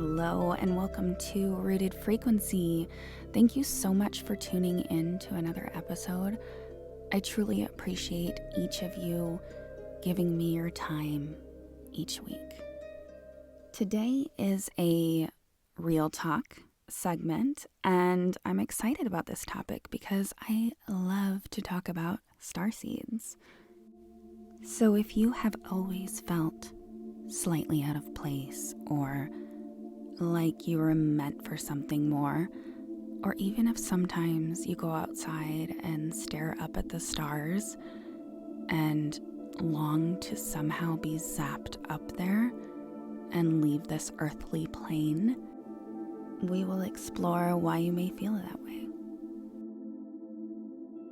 Hello and welcome to Rooted Frequency. Thank you so much for tuning in to another episode. I truly appreciate each of you giving me your time each week. Today is a real talk segment, and I'm excited about this topic because I love to talk about starseeds. So if you have always felt slightly out of place or like you were meant for something more, or even if sometimes you go outside and stare up at the stars and long to somehow be zapped up there and leave this earthly plane, we will explore why you may feel that way.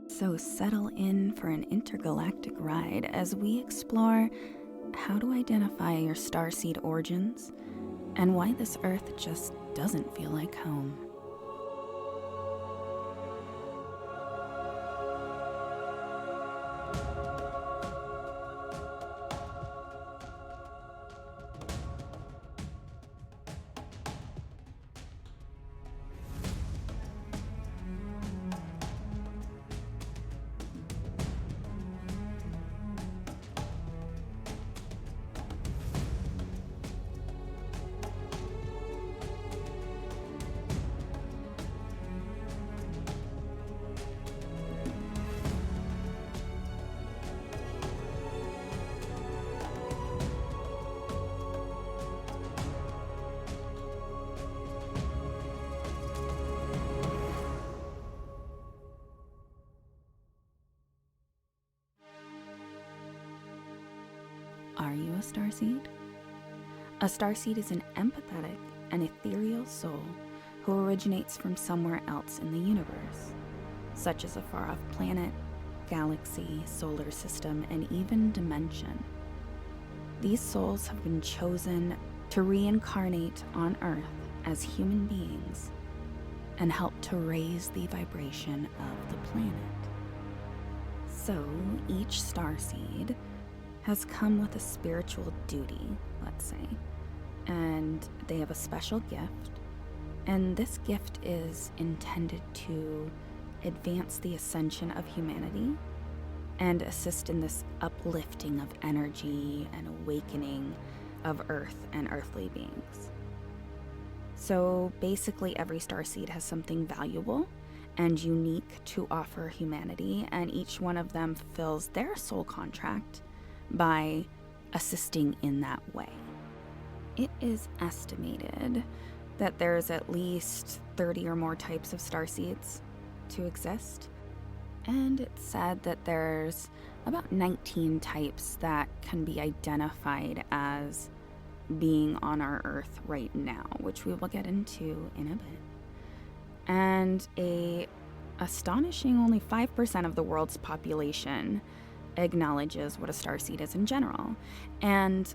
So settle in for an intergalactic ride as we explore how to identify your starseed origins and why this earth just doesn't feel like home. Are you a starseed? A starseed is an empathetic and ethereal soul who originates from somewhere else in the universe, such as a far-off planet, galaxy, solar system, and even dimension. These souls have been chosen to reincarnate on Earth as human beings and help to raise the vibration of the planet. So each starseed has come with a spiritual duty, let's say, and they have a special gift, and this gift is intended to advance the ascension of humanity and assist in this uplifting of energy and awakening of Earth and earthly beings. So basically every starseed has something valuable and unique to offer humanity, and each one of them fulfills their soul contract by assisting in that way. It is estimated that there's at least 30 or more types of starseeds to exist, and it's said that there's about 19 types that can be identified as being on our Earth right now, which we will get into in a bit. And a astonishing only 5% of the world's population acknowledges what a starseed is in general. And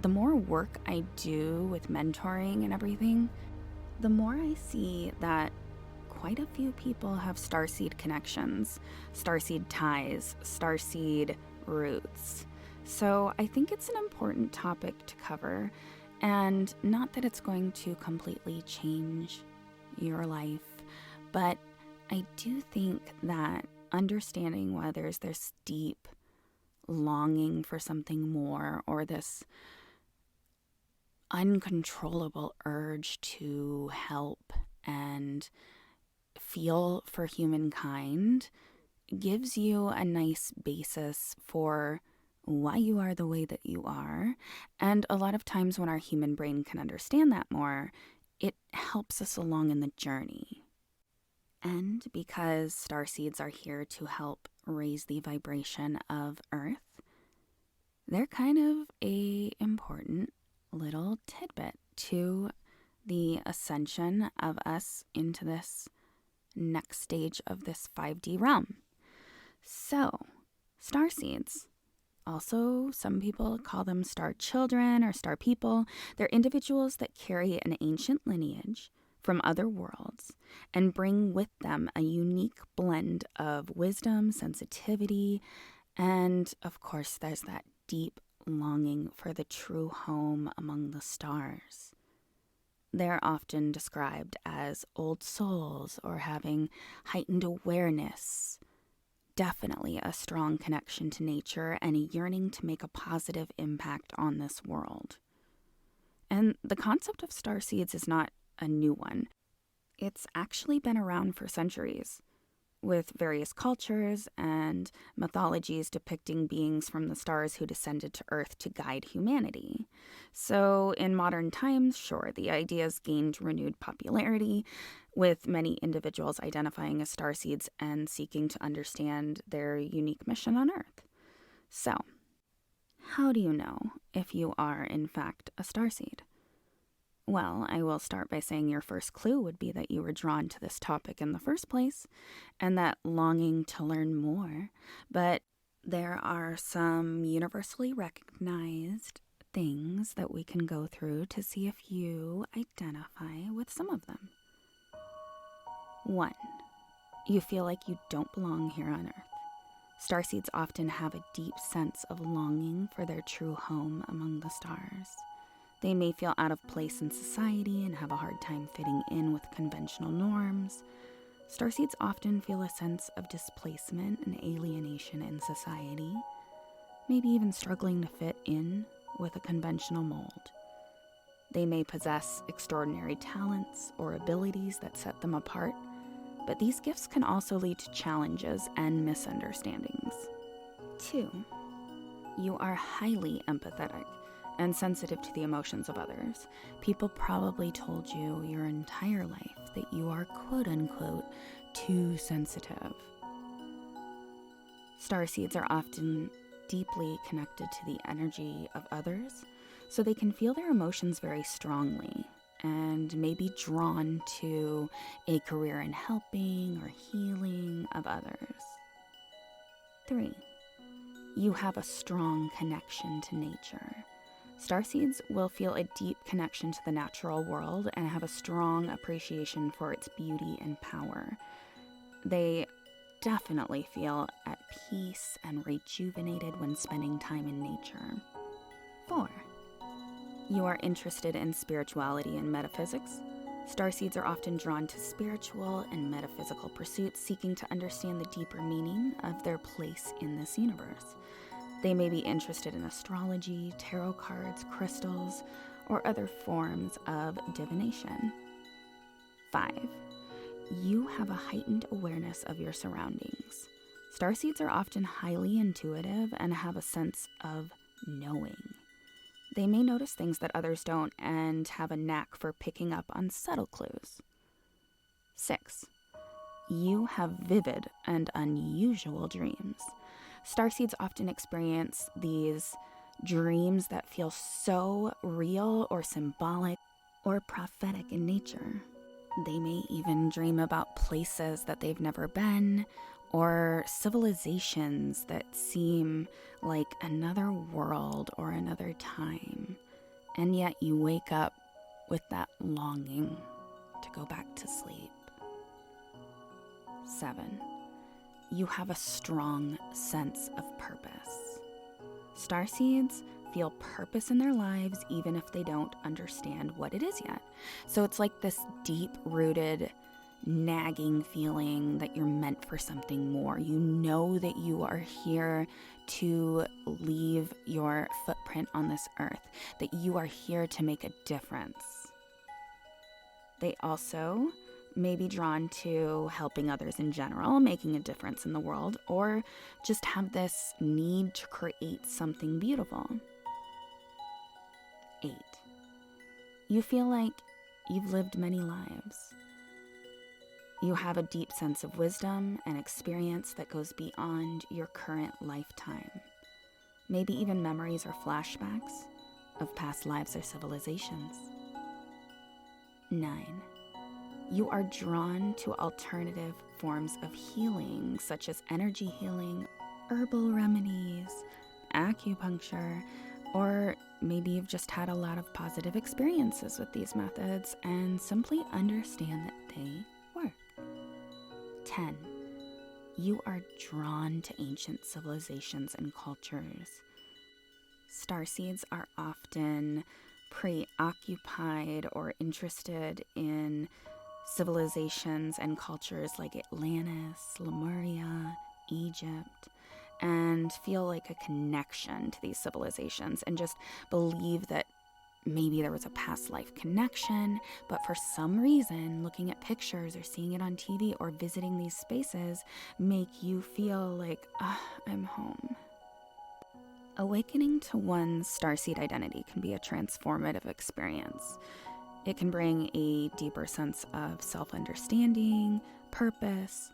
the more work I do with mentoring and everything, the more I see that quite a few people have starseed connections, starseed ties, starseed roots. So I think it's an important topic to cover, and not that it's going to completely change your life, but I do think that understanding why there's this deep longing for something more, or this uncontrollable urge to help and feel for humankind, gives you a nice basis for why you are the way that you are. And a lot of times when our human brain can understand that more, it helps us along in the journey. And because starseeds are here to help raise the vibration of Earth, they're kind of a important little tidbit to the ascension of us into this next stage of this 5D realm. So, starseeds, also some people call them star children or star people, they're individuals that carry an ancient lineage from other worlds and bring with them a unique blend of wisdom, sensitivity, and of course there's that deep longing for the true home among the stars. They're often described as old souls or having heightened awareness, definitely a strong connection to nature and a yearning to make a positive impact on this world. And the concept of starseeds is not a new one. It's actually been around for centuries, with various cultures and mythologies depicting beings from the stars who descended to Earth to guide humanity. So in modern times, sure, the ideas gained renewed popularity, with many individuals identifying as starseeds and seeking to understand their unique mission on Earth. So, how do you know if you are, in fact, a starseed? Well, I will start by saying your first clue would be that you were drawn to this topic in the first place, and that longing to learn more. But there are some universally recognized things that we can go through to see if you identify with some of them. 1. You feel like you don't belong here on Earth. Starseeds often have a deep sense of longing for their true home among the stars. They may feel out of place in society and have a hard time fitting in with conventional norms. Starseeds often feel a sense of displacement and alienation in society, maybe even struggling to fit in with a conventional mold. They may possess extraordinary talents or abilities that set them apart, but these gifts can also lead to challenges and misunderstandings. 2. You are highly empathetic and sensitive to the emotions of others. People probably told you your entire life that you are quote-unquote too sensitive. Starseeds are often deeply connected to the energy of others, so they can feel their emotions very strongly and may be drawn to a career in helping or healing of others. 3. You have a strong connection to nature. Starseeds will feel a deep connection to the natural world and have a strong appreciation for its beauty and power. They definitely feel at peace and rejuvenated when spending time in nature. 4. You are interested in spirituality and metaphysics. Starseeds are often drawn to spiritual and metaphysical pursuits, seeking to understand the deeper meaning of their place in this universe. They may be interested in astrology, tarot cards, crystals, or other forms of divination. 5. You have a heightened awareness of your surroundings. Starseeds are often highly intuitive and have a sense of knowing. They may notice things that others don't and have a knack for picking up on subtle clues. 6. You have vivid and unusual dreams. Starseeds often experience these dreams that feel so real or symbolic or prophetic in nature. They may even dream about places that they've never been or civilizations that seem like another world or another time. And yet you wake up with that longing to go back to sleep. 7. You have a strong sense of purpose. Starseeds feel purpose in their lives even if they don't understand what it is yet. So it's like this deep-rooted, nagging feeling that you're meant for something more. You know that you are here to leave your footprint on this earth, that you are here to make a difference. They also may be drawn to helping others in general, making a difference in the world, or just have this need to create something beautiful. 8. You feel like you've lived many lives. You have a deep sense of wisdom and experience that goes beyond your current lifetime. Maybe even memories or flashbacks of past lives or civilizations. 9. You are drawn to alternative forms of healing, such as energy healing, herbal remedies, acupuncture, or maybe you've just had a lot of positive experiences with these methods and simply understand that they work. 10. You are drawn to ancient civilizations and cultures. Starseeds are often preoccupied or interested in civilizations and cultures like Atlantis, Lemuria, Egypt, and feel like a connection to these civilizations and just believe that maybe there was a past life connection, but for some reason, looking at pictures or seeing it on TV or visiting these spaces make you feel like, I'm home. Awakening to one's starseed identity can be a transformative experience. It can bring a deeper sense of self-understanding, purpose,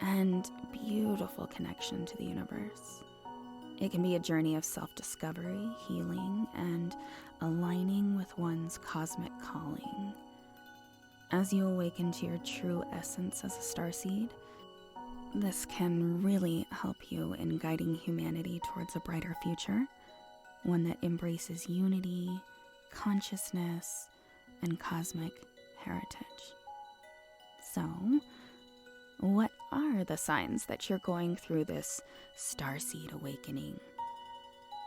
and beautiful connection to the universe. It can be a journey of self-discovery, healing, and aligning with one's cosmic calling. As you awaken to your true essence as a starseed, this can really help you in guiding humanity towards a brighter future, one that embraces unity, consciousness, and cosmic heritage. So, what are the signs that you're going through this starseed awakening?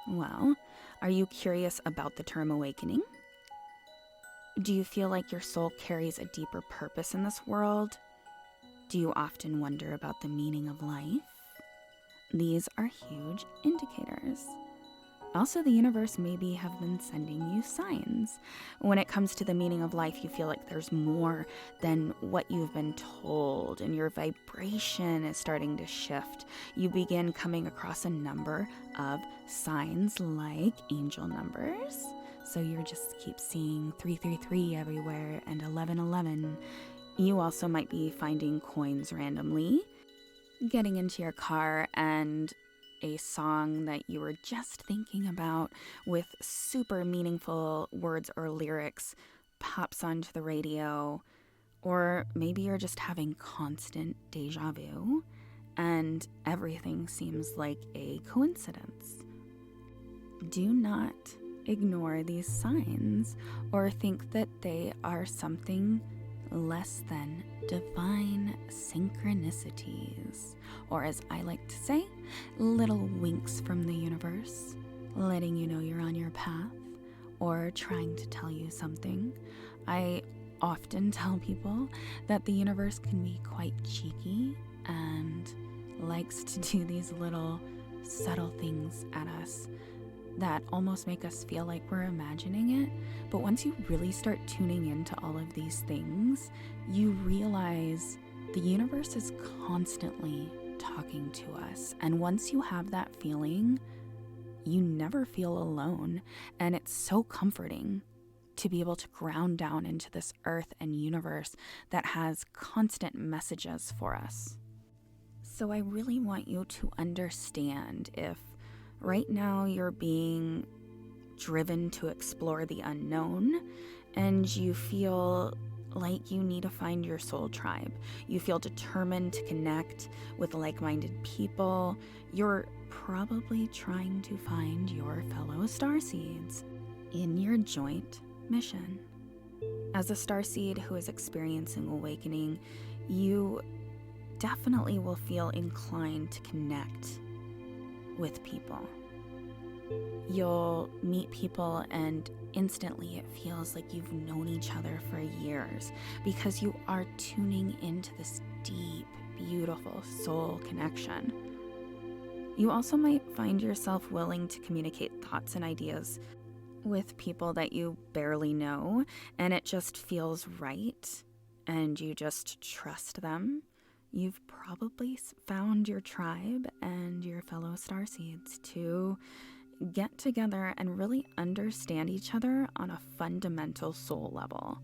Well, are you curious about the term awakening? Do you feel like your soul carries a deeper purpose in this world? Do you often wonder about the meaning of life? These are huge indicators. Also, the universe maybe have been sending you signs. When it comes to the meaning of life, you feel like there's more than what you've been told, and your vibration is starting to shift. You begin coming across a number of signs like angel numbers. So you just keep seeing 333 everywhere and 1111. You also might be finding coins randomly, getting into your car and a song that you were just thinking about with super meaningful words or lyrics pops onto the radio, or maybe you're just having constant deja vu and everything seems like a coincidence. Do not ignore these signs or think that they are something less than divine synchronicities, or as I like to say, little winks from the universe, letting you know you're on your path or trying to tell you something. I often tell people that the universe can be quite cheeky and likes to do these little subtle things at us that almost make us feel like we're imagining it. But once you really start tuning into all of these things, you realize the universe is constantly talking to us. And once you have that feeling, you never feel alone. And it's so comforting to be able to ground down into this earth and universe that has constant messages for us. So I really want you to understand, if right now you're being driven to explore the unknown and you feel like you need to find your soul tribe, you feel determined to connect with like-minded people, you're probably trying to find your fellow starseeds in your joint mission. As a starseed who is experiencing awakening, you definitely will feel inclined to connect with people. You'll meet people and instantly it feels like you've known each other for years because you are tuning into this deep, beautiful soul connection. You also might find yourself willing to communicate thoughts and ideas with people that you barely know, and it just feels right and you just trust them. You've probably found your tribe and your fellow starseeds to get together and really understand each other on a fundamental soul level.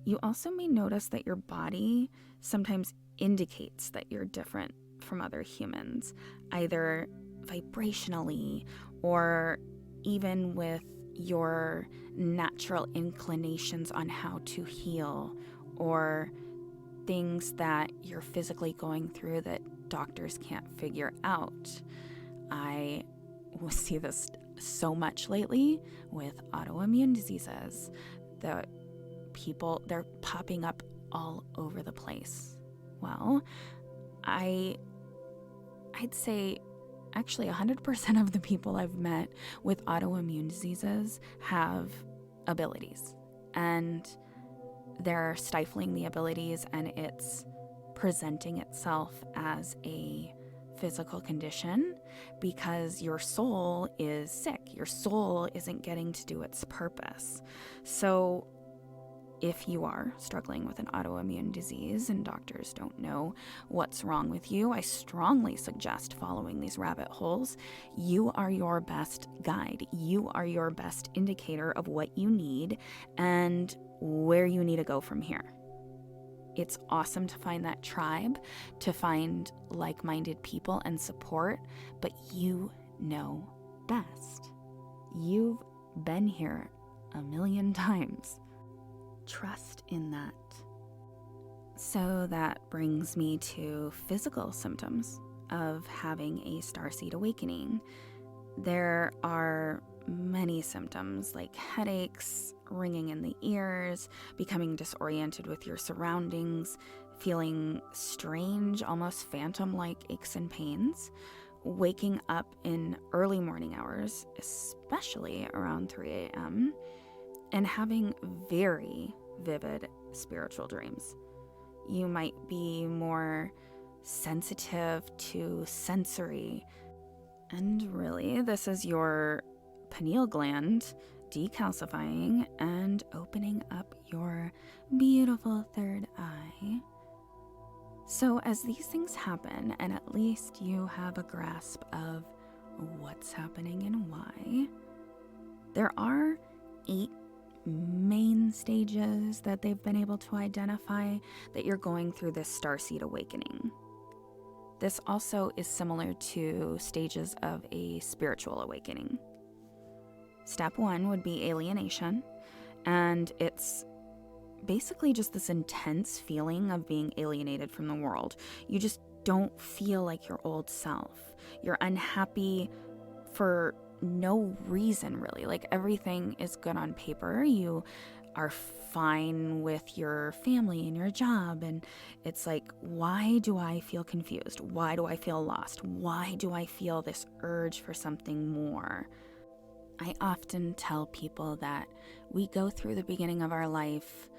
You also may notice that your body sometimes indicates that you're different from other humans, either vibrationally or even with your natural inclinations on how to heal, or things that you're physically going through that doctors can't figure out. I see this so much lately with autoimmune diseases. The people, they're popping up all over the place. Well, I'd say actually 100% of the people I've met with autoimmune diseases have abilities, and they're stifling the abilities, and it's presenting itself as a physical condition because your soul is sick. Your soul isn't getting to do its purpose. So if you are struggling with an autoimmune disease and doctors don't know what's wrong with you, I strongly suggest following these rabbit holes. You are your best guide. You are your best indicator of what you need and where you need to go from here. It's awesome to find that tribe, to find like-minded people and support, but you know best. You've been here a million times. Trust in that. So that brings me to physical symptoms of having a starseed awakening. There are many symptoms like headaches, ringing in the ears, becoming disoriented with your surroundings, feeling strange, almost phantom-like aches and pains, waking up in early morning hours, especially around 3 a.m., and having very vivid spiritual dreams. You might be more sensitive to sensory, and really, this is your pineal gland decalcifying and opening up your beautiful third eye. So as these things happen, and at least you have a grasp of what's happening and why, there are 8 main stages that they've been able to identify that you're going through this starseed awakening. This also is similar to stages of a spiritual awakening. Step 1 would be alienation, and it's basically just this intense feeling of being alienated from the world. You just don't feel like your old self. You're unhappy for no reason, really. Like, everything is good on paper. You are fine with your family and your job, and it's like, why do I feel confused? Why do I feel lost? Why do I feel this urge for something more? I often tell people that we go through the beginning of our life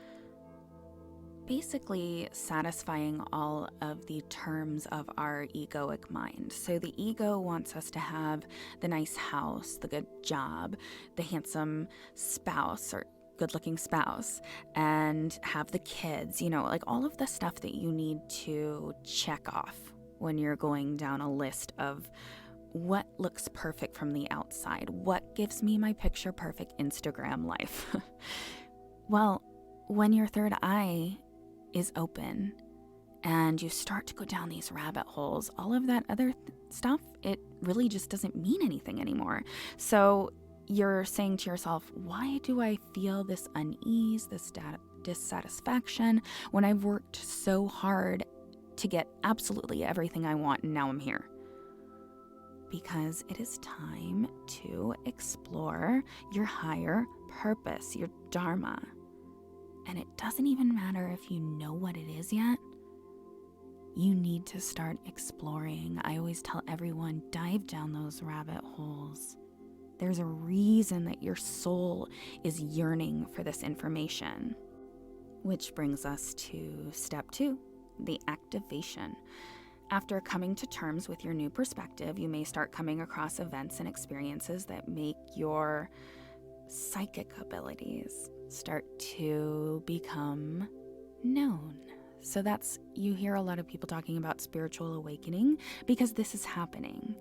basically satisfying all of the terms of our egoic mind. So the ego wants us to have the nice house, the good job, the handsome spouse or good-looking spouse, and have the kids, like all of the stuff that you need to check off when you're going down a list of what looks perfect from the outside, what gives me my picture-perfect Instagram life. Well, when your third eye is open and you start to go down these rabbit holes, all of that other stuff, it really just doesn't mean anything anymore. So you're saying to yourself, why do I feel this unease, this dissatisfaction when I've worked so hard to get absolutely everything I want and now I'm here? Because it is time to explore your higher purpose, your dharma. And it doesn't even matter if you know what it is yet. You need to start exploring. I always tell everyone, dive down those rabbit holes. There's a reason that your soul is yearning for this information. Which brings us to step 2, the activation. After coming to terms with your new perspective, you may start coming across events and experiences that make your psychic abilities start to become known. So you hear a lot of people talking about spiritual awakening because this is happening.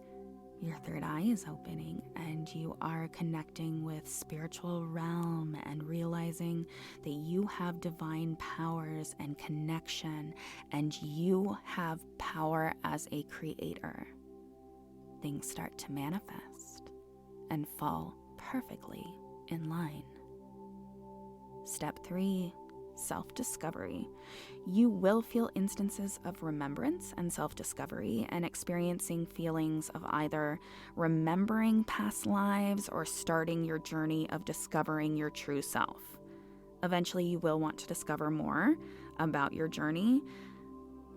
Your third eye is opening and you are connecting with spiritual realm and realizing that you have divine powers and connection, and you have power as a creator. Things start to manifest and fall perfectly in line. Step 3, self-discovery. You will feel instances of remembrance and self-discovery and experiencing feelings of either remembering past lives or starting your journey of discovering your true self. Eventually, you will want to discover more about your journey.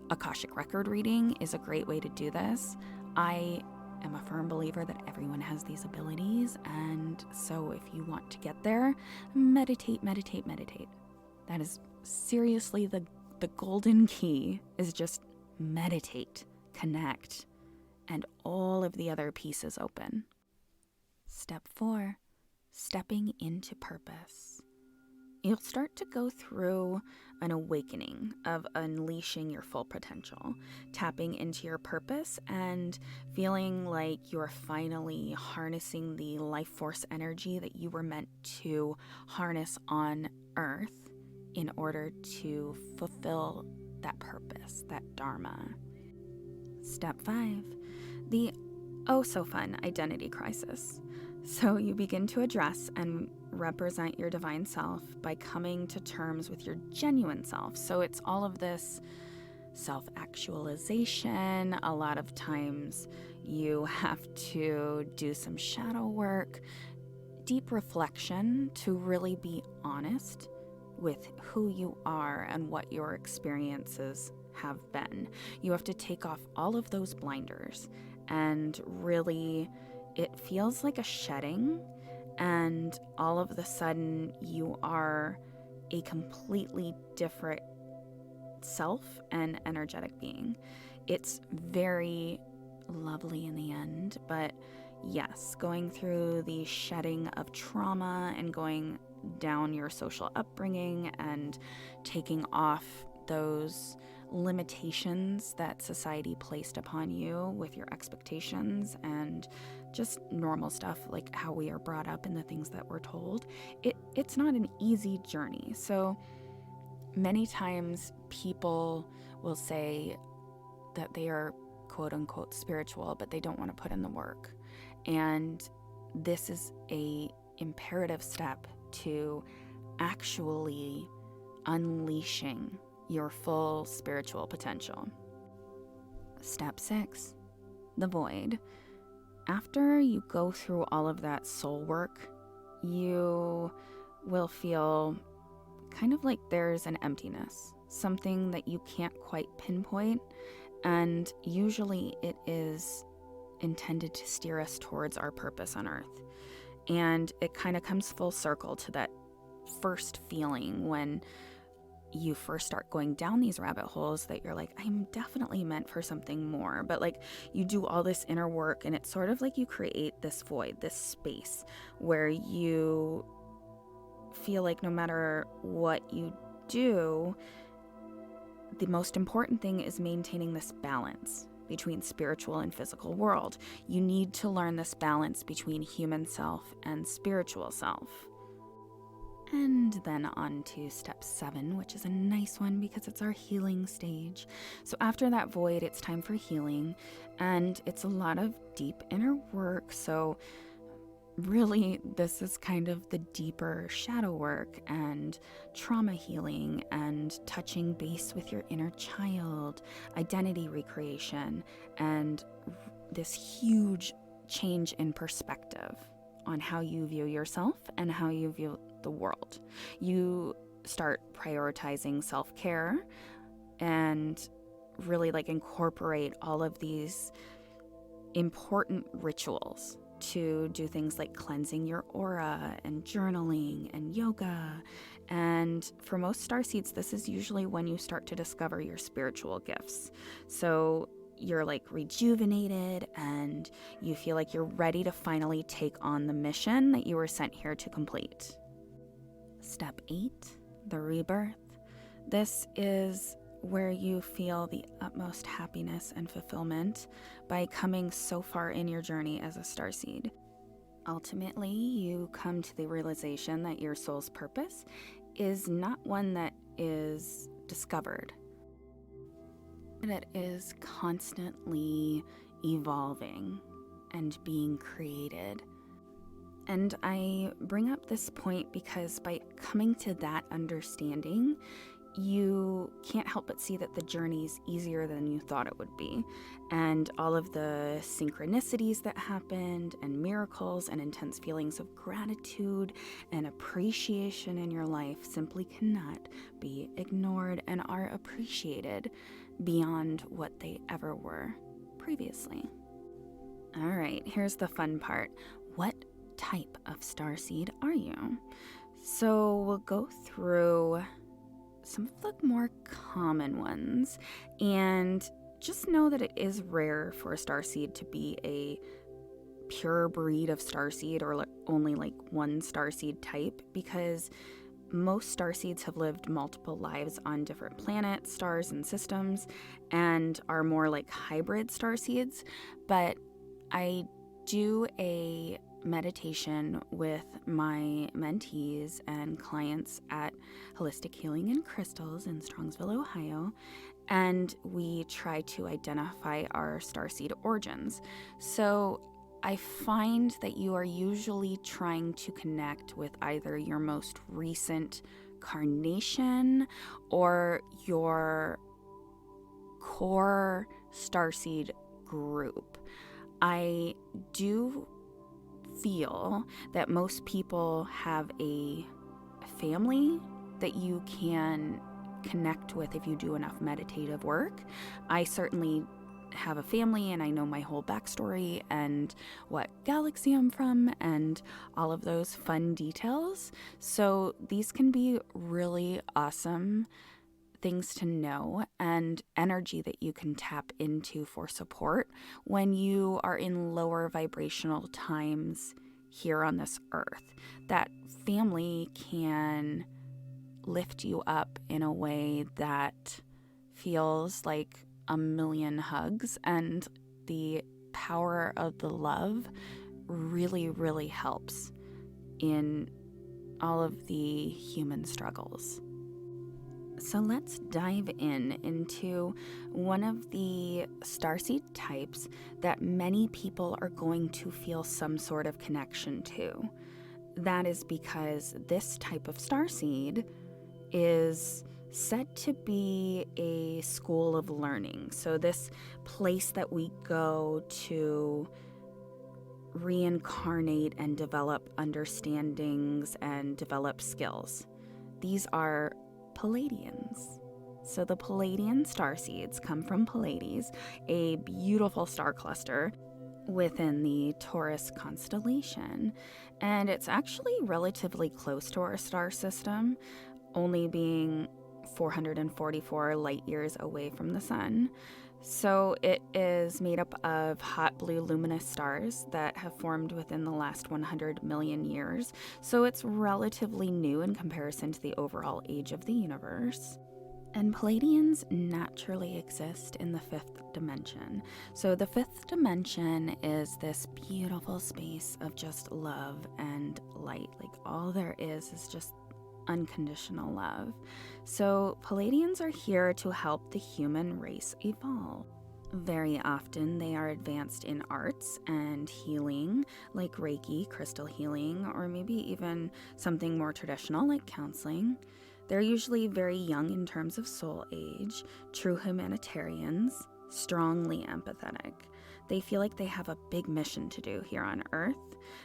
Akashic record reading is a great way to do this. I am a firm believer that everyone has these abilities, and so if you want to get there, meditate, meditate, meditate. That is seriously the golden key, is just meditate, connect, and all of the other pieces open. Step 4, stepping into purpose. You'll start to go through an awakening of unleashing your full potential, tapping into your purpose and feeling like you're finally harnessing the life force energy that you were meant to harness on Earth in order to fulfill that purpose, that dharma. Step 5, the so fun identity crisis. So you begin to address and represent your divine self by coming to terms with your genuine self. So it's all of this self-actualization. A lot of times you have to do some shadow work, deep reflection to really be honest with who you are and what your experiences have been. You have to take off all of those blinders, and really it feels like a shedding, and all of a sudden you are a completely different self and energetic being. It's very lovely in the end, but yes, going through the shedding of trauma and going down your social upbringing and taking off those limitations that society placed upon you with your expectations and just normal stuff like how we are brought up and the things that we're told. It's not an easy journey. So many times people will say that they are quote unquote spiritual, but they don't want to put in the work. And this is a imperative step to actually unleashing your full spiritual potential. Step 6, the void. After you go through all of that soul work, you will feel kind of like there's an emptiness, something that you can't quite pinpoint, and usually it is intended to steer us towards our purpose on Earth. And it kind of comes full circle to that first feeling when you first start going down these rabbit holes that you're like, I'm definitely meant for something more. But like you do all this inner work, and it's sort of like you create this void, this space where you feel like no matter what you do, the most important thing is maintaining this balance between spiritual and physical world. You need to learn this balance between human self and spiritual self. And then on to step 7, which is a nice one because it's our healing stage. So after that void, it's time for healing, and it's a lot of deep inner work. So really, this is kind of the deeper shadow work and trauma healing and touching base with your inner child, identity recreation, and this huge change in perspective on how you view yourself and how you view the world. You start prioritizing self-care and really like incorporate all of these important rituals to do things like cleansing your aura and journaling and yoga. And for most starseeds, this is usually when you start to discover your spiritual gifts. So you're like rejuvenated and you feel like you're ready to finally take on the mission that you were sent here to complete. Step 8, the rebirth. This is where you feel the utmost happiness and fulfillment by coming so far in your journey as a starseed. Ultimately, you come to the realization that your soul's purpose is not one that is discovered. It is constantly evolving and being created. And I bring up this point because by coming to that understanding, you can't help but see that the journey is easier than you thought it would be. And all of the synchronicities that happened and miracles and intense feelings of gratitude and appreciation in your life simply cannot be ignored and are appreciated beyond what they ever were previously. All right, here's the fun part. What type of starseed are you? So we'll go through some of the more common ones, and just know that it is rare for a starseed to be a pure breed of starseed or only like one starseed type, because most starseeds have lived multiple lives on different planets, stars, and systems, and are more like hybrid starseeds. But I do a meditation with my mentees and clients at Holistic Healing and Crystals in Strongsville, Ohio, and we try to identify our starseed origins. So I find that you are usually trying to connect with either your most recent carnation or your core starseed group. I do feel that most people have a family that you can connect with if you do enough meditative work. I certainly have a family, and I know my whole backstory and what galaxy I'm from and all of those fun details. So these can be really awesome things to know and energy that you can tap into for support when you are in lower vibrational times here on this earth. That family can lift you up in a way that feels like a million hugs, and the power of the love really, really helps in all of the human struggles. So let's dive into one of the starseed types that many people are going to feel some sort of connection to. That is because this type of starseed is said to be a school of learning. So this place that we go to reincarnate and develop understandings and develop skills. These are Pleiadians. So the Pleiadian starseeds come from Pleiades, a beautiful star cluster within the Taurus constellation. And it's actually relatively close to our star system, only being 444 light years away from the sun. So it is made up of hot blue luminous stars that have formed within the last 100 million years. So it's relatively new in comparison to the overall age of the universe. And Pleiadians naturally exist in the fifth dimension. So the fifth dimension is this beautiful space of just love and light. Like all there is just unconditional love. So Pleiadians are here to help the human race evolve. Very often they are advanced in arts and healing, like Reiki, crystal healing, or maybe even something more traditional like counseling. They're usually very young in terms of soul age, true humanitarians, strongly empathetic. They feel like they have a big mission to do here on Earth.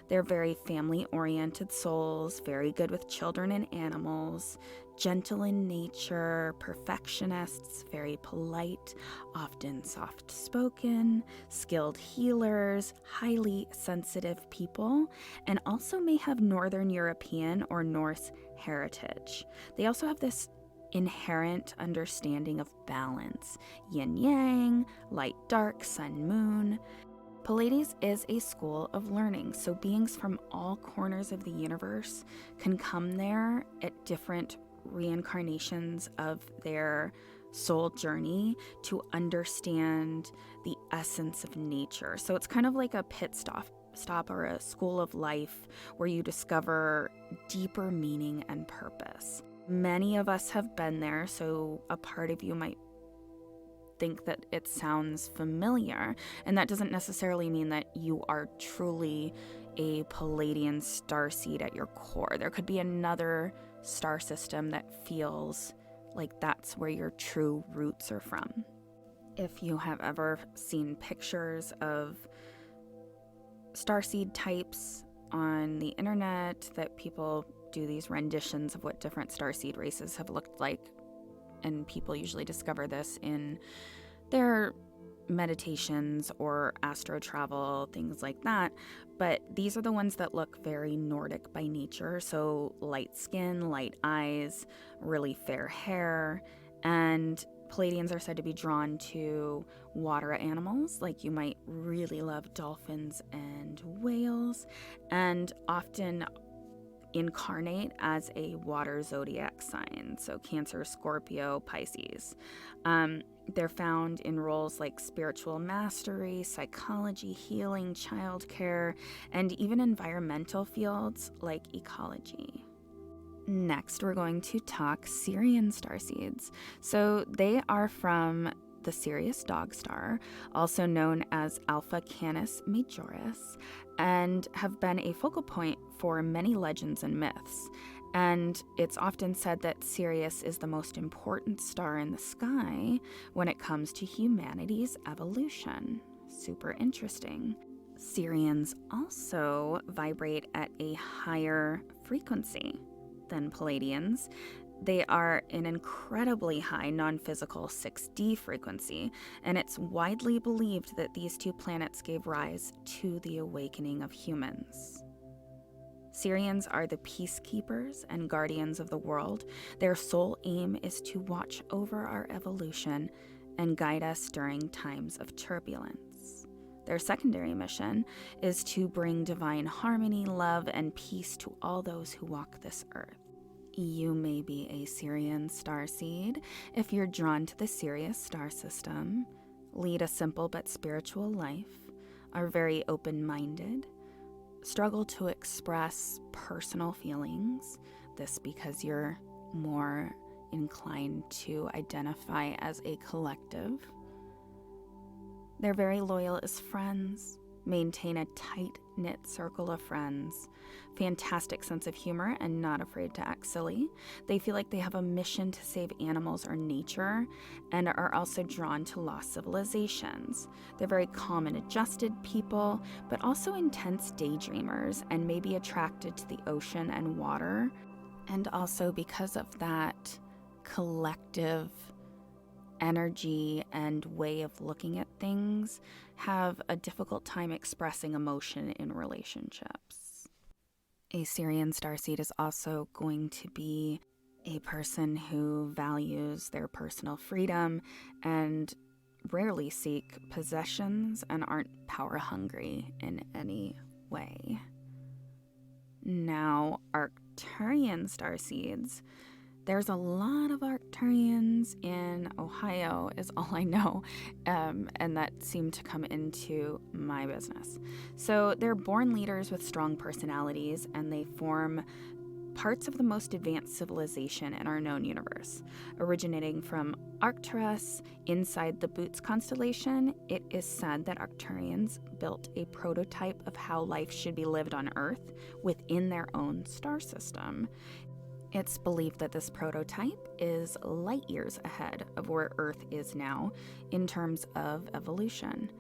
They're very family-oriented souls, very good with children and animals, gentle in nature, perfectionists, very polite, often soft-spoken, skilled healers, highly sensitive people, and also may have Northern European or Norse heritage. They also have this inherent understanding of balance, yin-yang, light-dark, sun-moon. Pleiades is a school of learning, so beings from all corners of the universe can come there at different reincarnations of their soul journey to understand the essence of nature. So it's kind of like a pit stop or a school of life where you discover deeper meaning and purpose. Many of us have been there, so a part of you might think that it sounds familiar, and that doesn't necessarily mean that you are truly a Pleiadian starseed at your core. There could be another star system that feels like that's where your true roots are from. If you have ever seen pictures of starseed types on the internet, that people do these renditions of what different starseed races have looked like, and people usually discover this in their meditations or astro travel, things like that. But these are the ones that look very Nordic by nature. So light skin, light eyes, really fair hair. And Pleiadians are said to be drawn to water animals, like you might really love dolphins and whales, and often incarnate as a water zodiac sign, so Cancer, Scorpio, Pisces. They're found in roles like spiritual mastery, psychology, healing, childcare, and even environmental fields like ecology. Next, we're going to talk Syrian starseeds. So they are from the Sirius dog star, also known as Alpha Canis Majoris, and have been a focal point for many legends and myths. And it's often said that Sirius is the most important star in the sky when it comes to humanity's evolution. Super interesting. Syrians also vibrate at a higher frequency than Pleiadians. They are an incredibly high non-physical 6D frequency, and it's widely believed that these two planets gave rise to the awakening of humans. Syrians are the peacekeepers and guardians of the world. Their sole aim is to watch over our evolution and guide us during times of turbulence. Their secondary mission is to bring divine harmony, love, and peace to all those who walk this earth. You may be a Syrian starseed if you're drawn to the Sirius star system, lead a simple but spiritual life, are very open-minded, struggle to express personal feelings, this because you're more inclined to identify as a collective. They're very loyal as friends, maintain a tight-knit circle of friends, fantastic sense of humor, and not afraid to act silly. They feel like they have a mission to save animals or nature, and are also drawn to lost civilizations. They're very calm and adjusted people, but also intense daydreamers, and may be attracted to the ocean and water. And also because of that collective energy and way of looking at things, have a difficult time expressing emotion in relationships. A Syrian starseed is also going to be a person who values their personal freedom and rarely seek possessions and aren't power hungry in any way. Now, Arcturian starseeds. There's a lot of Arcturians in Ohio, is all I know, and that seemed to come into my business. So they're born leaders with strong personalities, and they form parts of the most advanced civilization in our known universe. Originating from Arcturus, inside the Boots constellation, it is said that Arcturians built a prototype of how life should be lived on Earth within their own star system. It's believed that this prototype is light years ahead of where Earth is now in terms of evolution.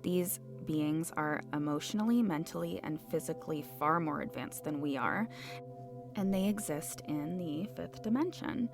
These beings are emotionally, mentally, and physically far more advanced than we are, and they exist in the fifth dimension.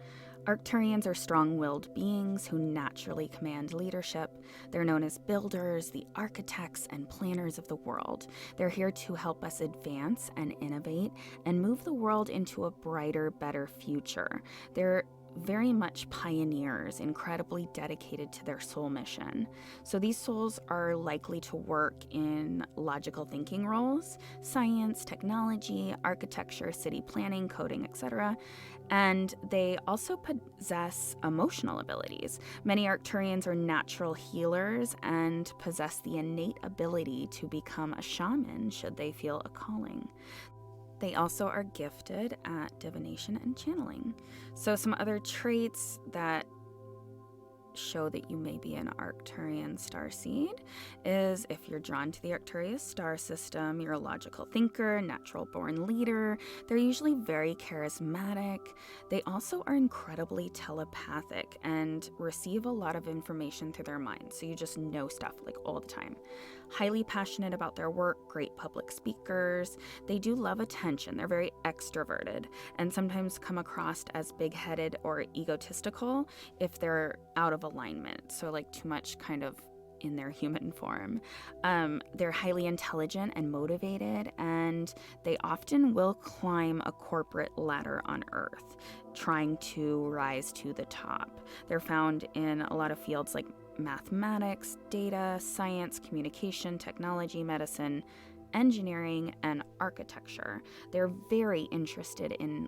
Arcturians are strong-willed beings who naturally command leadership. They're known as builders, the architects, and planners of the world. They're here to help us advance and innovate and move the world into a brighter, better future. They're very much pioneers, incredibly dedicated to their soul mission. So these souls are likely to work in logical thinking roles, science, technology, architecture, city planning, coding, etc. And they also possess emotional abilities. Many Arcturians are natural healers and possess the innate ability to become a shaman should they feel a calling. They also are gifted at divination and channeling. So some other traits that show that you may be an Arcturian starseed is if you're drawn to the Arcturus star system, you're a logical thinker, natural born leader. They're usually very charismatic. They also are incredibly telepathic and receive a lot of information through their mind. So you just know stuff like all the time. Highly passionate about their work, great public speakers. They do love attention. They're very extroverted and sometimes come across as big-headed or egotistical if they're out of alignment. So like too much kind of in their human form. They're highly intelligent and motivated, and they often will climb a corporate ladder on Earth, trying to rise to the top. They're found in a lot of fields like mathematics, data, science, communication, technology, medicine, engineering, and architecture. They're very interested in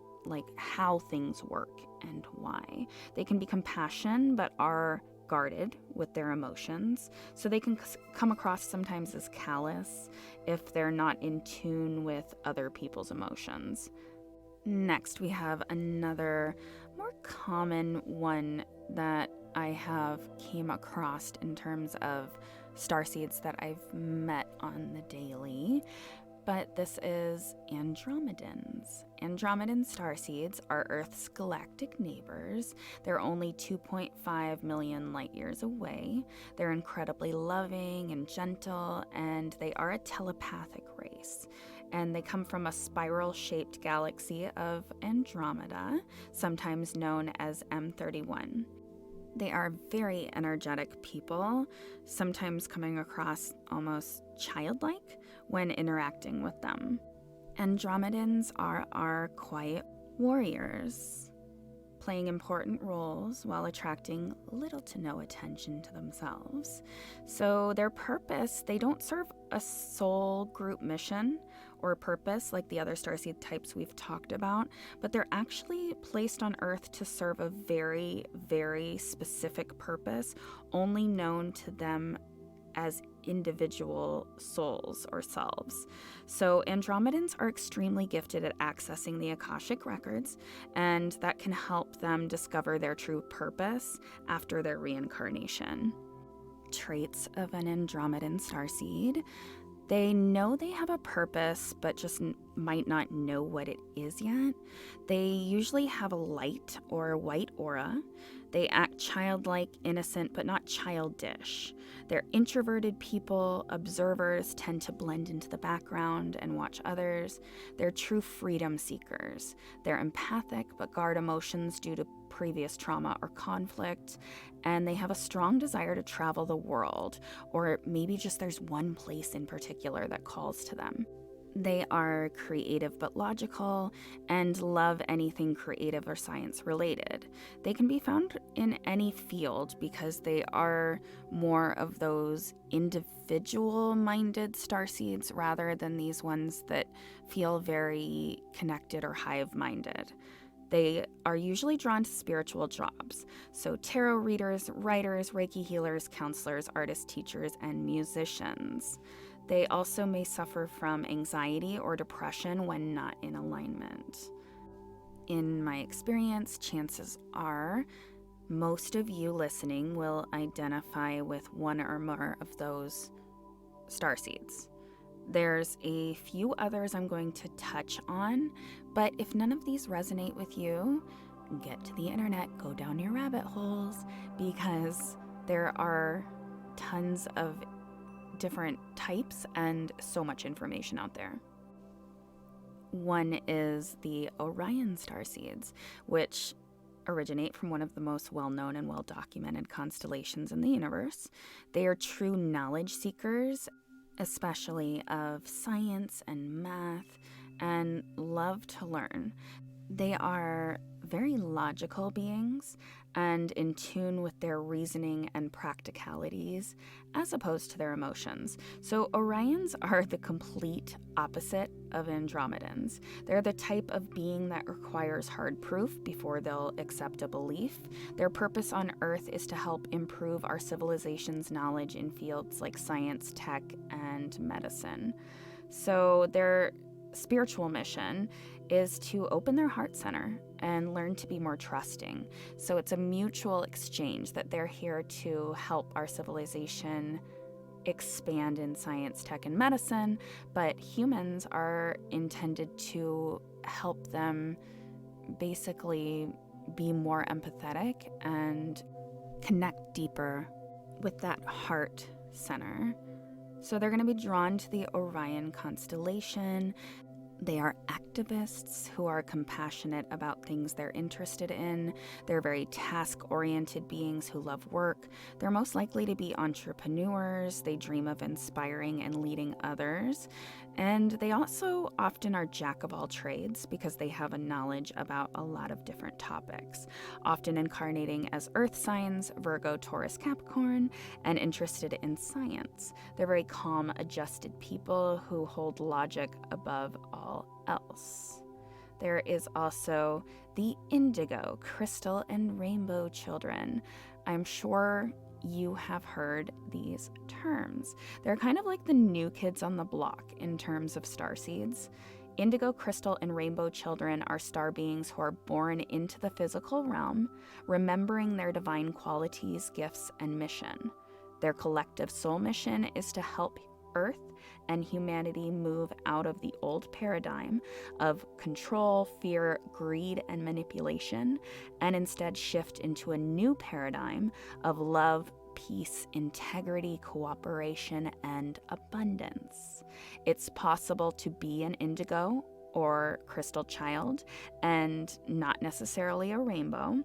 how things work and why. They can be compassionate but are guarded with their emotions, so they can come across sometimes as callous if they're not in tune with other people's emotions. Next, we have another more common one that I have came across in terms of starseeds that I've met on the daily, but this is Andromedans. Andromedan starseeds are Earth's galactic neighbors. They're only 2.5 million light years away. They're incredibly loving and gentle, and they are a telepathic race. And they come from a spiral-shaped galaxy of Andromeda, sometimes known as M31. They are very energetic people, sometimes coming across almost childlike when interacting with them. Andromedans are our quiet warriors, playing important roles while attracting little to no attention to themselves. So their purpose, they don't serve a sole group mission or purpose like the other starseed types we've talked about, but they're actually placed on Earth to serve a very, very specific purpose, only known to them as individual souls or selves. So Andromedans are extremely gifted at accessing the Akashic records, and that can help them discover their true purpose after their reincarnation. Traits of an Andromedan starseed: they know they have a purpose, but just might not know what it is yet. They usually have a light or white aura. They act childlike, innocent, but not childish. They're introverted people. Observers tend to blend into the background and watch others. They're true freedom seekers. They're empathic, but guard emotions due to previous trauma or conflict. And they have a strong desire to travel the world, or maybe just there's one place in particular that calls to them. They are creative but logical and love anything creative or science related. They can be found in any field because they are more of those individual-minded starseeds rather than these ones that feel very connected or hive-minded. They are usually drawn to spiritual jobs, so tarot readers, writers, Reiki healers, counselors, artists, teachers, and musicians. They also may suffer from anxiety or depression when not in alignment. In my experience, chances are most of you listening will identify with one or more of those starseeds. There's a few others I'm going to touch on, but if none of these resonate with you, get to the internet, go down your rabbit holes, because there are tons of different types and so much information out there. One is the Orion starseeds, which originate from one of the most well-known and well-documented constellations in the universe. They are true knowledge seekers, especially of science and math, and love to learn. They are very logical beings and in tune with their reasoning and practicalities as opposed to their emotions. So Orions are the complete opposite of Andromedans. They're the type of being that requires hard proof before they'll accept a belief. Their purpose on Earth is to help improve our civilization's knowledge in fields like science, tech, and medicine. So their spiritual mission is to open their heart center and learn to be more trusting. So it's a mutual exchange that they're here to help our civilization expand in science, tech, and medicine, but humans are intended to help them basically be more empathetic and connect deeper with that heart center. So they're going to be drawn to the Orion constellation. They are activists who are compassionate about things they're interested in. They're very task-oriented beings who love work. They're most likely to be entrepreneurs. They dream of inspiring and leading others. And they also often are jack of all trades because they have a knowledge about a lot of different topics, often incarnating as earth signs, Virgo, Taurus, Capricorn, and interested in science. They're very calm, adjusted people who hold logic above all else. There is also the indigo, crystal, and rainbow children. I'm sure you have heard these terms. They're kind of like the new kids on the block in terms of starseeds. Indigo, crystal, and rainbow children are star beings who are born into the physical realm, remembering their divine qualities, gifts, and mission. Their collective soul mission is to help Earth and humanity move out of the old paradigm of control, fear, greed, and manipulation, and instead shift into a new paradigm of love, peace, integrity, cooperation, and abundance. It's possible to be an indigo or crystal child and not necessarily a rainbow,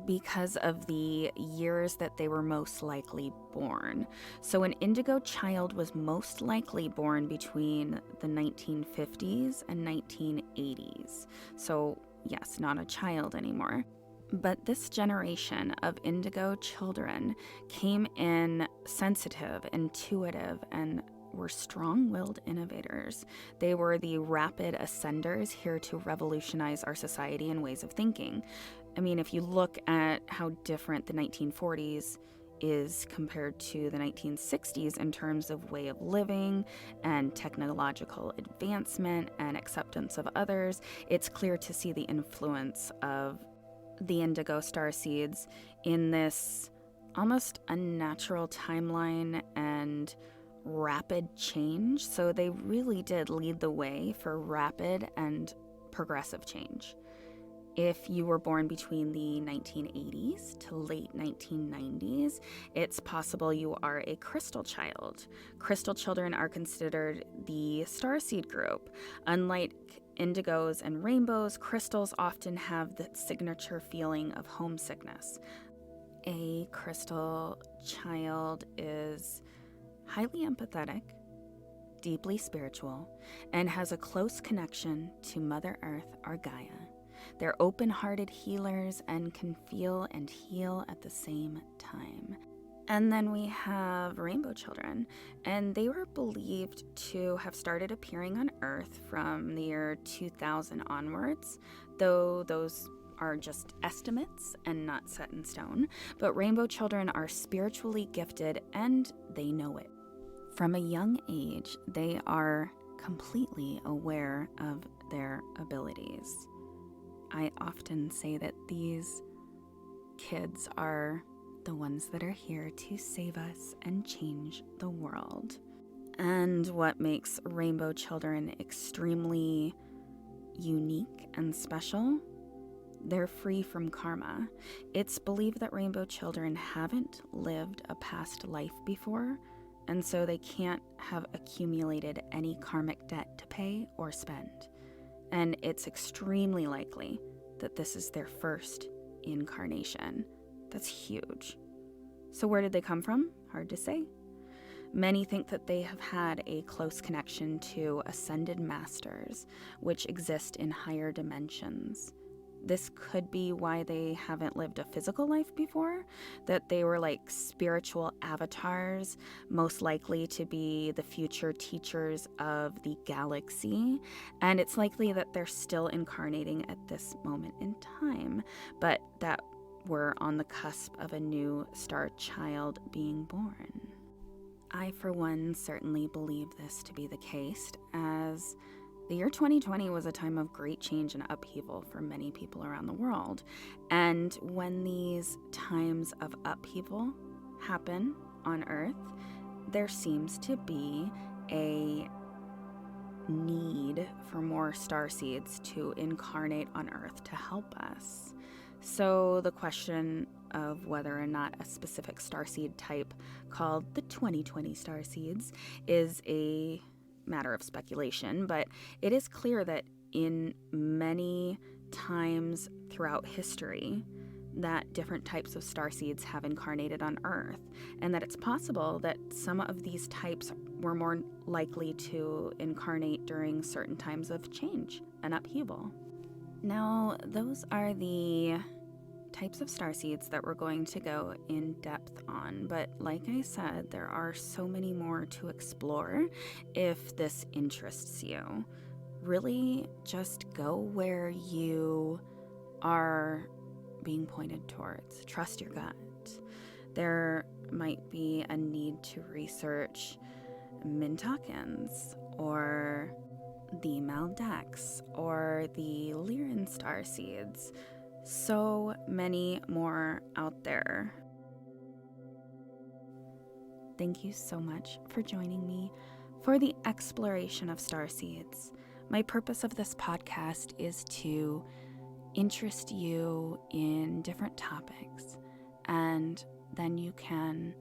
because of the years that they were most likely born. So an indigo child was most likely born between the 1950s and 1980s. So yes, not a child anymore. But this generation of indigo children came in sensitive, intuitive, and were strong-willed innovators. They were the rapid ascenders here to revolutionize our society and ways of thinking. I mean, if you look at how different the 1940s is compared to the 1960s in terms of way of living and technological advancement and acceptance of others, it's clear to see the influence of the indigo starseeds in this almost unnatural timeline and rapid change. So they really did lead the way for rapid and progressive change. If you were born between the 1980s to late 1990s, it's possible you are a crystal child. Crystal children are considered the starseed group. Unlike indigos and rainbows, crystals often have the signature feeling of homesickness. A crystal child is highly empathetic, deeply spiritual, and has a close connection to Mother Earth or Gaia. They're open-hearted healers and can feel and heal at the same time. And then we have rainbow children, and they were believed to have started appearing on Earth from the year 2000 onwards, though those are just estimates and not set in stone. But rainbow children are spiritually gifted, and they know it. From a young age, they are completely aware of their abilities. I often say that these kids are the ones that are here to save us and change the world. And what makes rainbow children extremely unique and special, they're free from karma. It's believed that rainbow children haven't lived a past life before, and so they can't have accumulated any karmic debt to pay or spend. And it's extremely likely that this is their first incarnation. That's huge. So where did they come from? Hard to say. Many think that they have had a close connection to ascended masters, which exist in higher dimensions. This could be why they haven't lived a physical life before, that they were like spiritual avatars, most likely to be the future teachers of the galaxy, and it's likely that they're still incarnating at this moment in time, but that we're on the cusp of a new star child being born. I, for one, certainly believe this to be the case, as the year 2020 was a time of great change and upheaval for many people around the world. And when these times of upheaval happen on Earth, there seems to be a need for more starseeds to incarnate on Earth to help us. So the question of whether or not a specific starseed type called the 2020 starseeds is a matter of speculation, but it is clear that in many times throughout history that different types of starseeds have incarnated on Earth, and that it's possible that some of these types were more likely to incarnate during certain times of change and upheaval. Now, those are the types of starseeds that we're going to go in depth on, but like I said, there are so many more to explore if this interests you. Really just go where you are being pointed towards. Trust your gut. There might be a need to research Mintakans or the Maldax or the Lyran starseeds. So many more out there. Thank you so much for joining me for the exploration of starseeds. My purpose of this podcast is to interest you in different topics, and then you can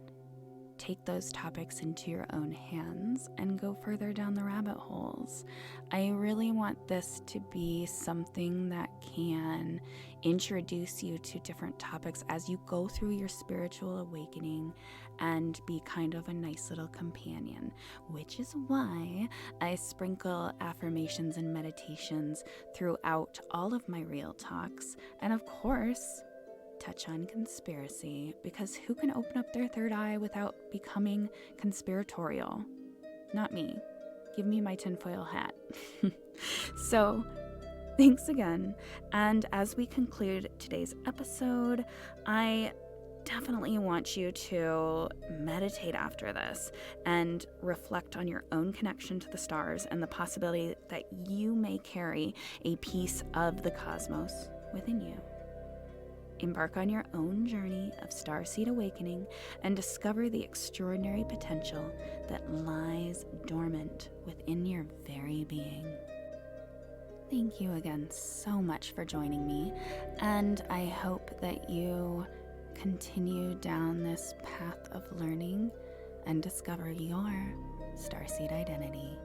take those topics into your own hands and go further down the rabbit holes. I really want this to be something that can introduce you to different topics as you go through your spiritual awakening and be kind of a nice little companion, which is why I sprinkle affirmations and meditations throughout all of my real talks, and of course, touch on conspiracy, because who can open up their third eye without becoming conspiratorial? Not me. Give me my tinfoil hat. So, thanks again. And as we conclude today's episode, I definitely want you to meditate after this and reflect on your own connection to the stars and the possibility that you may carry a piece of the cosmos within you. Embark on your own journey of starseed awakening and discover the extraordinary potential that lies dormant within your very being. Thank you again so much for joining me, and I hope that you continue down this path of learning and discover your starseed identity.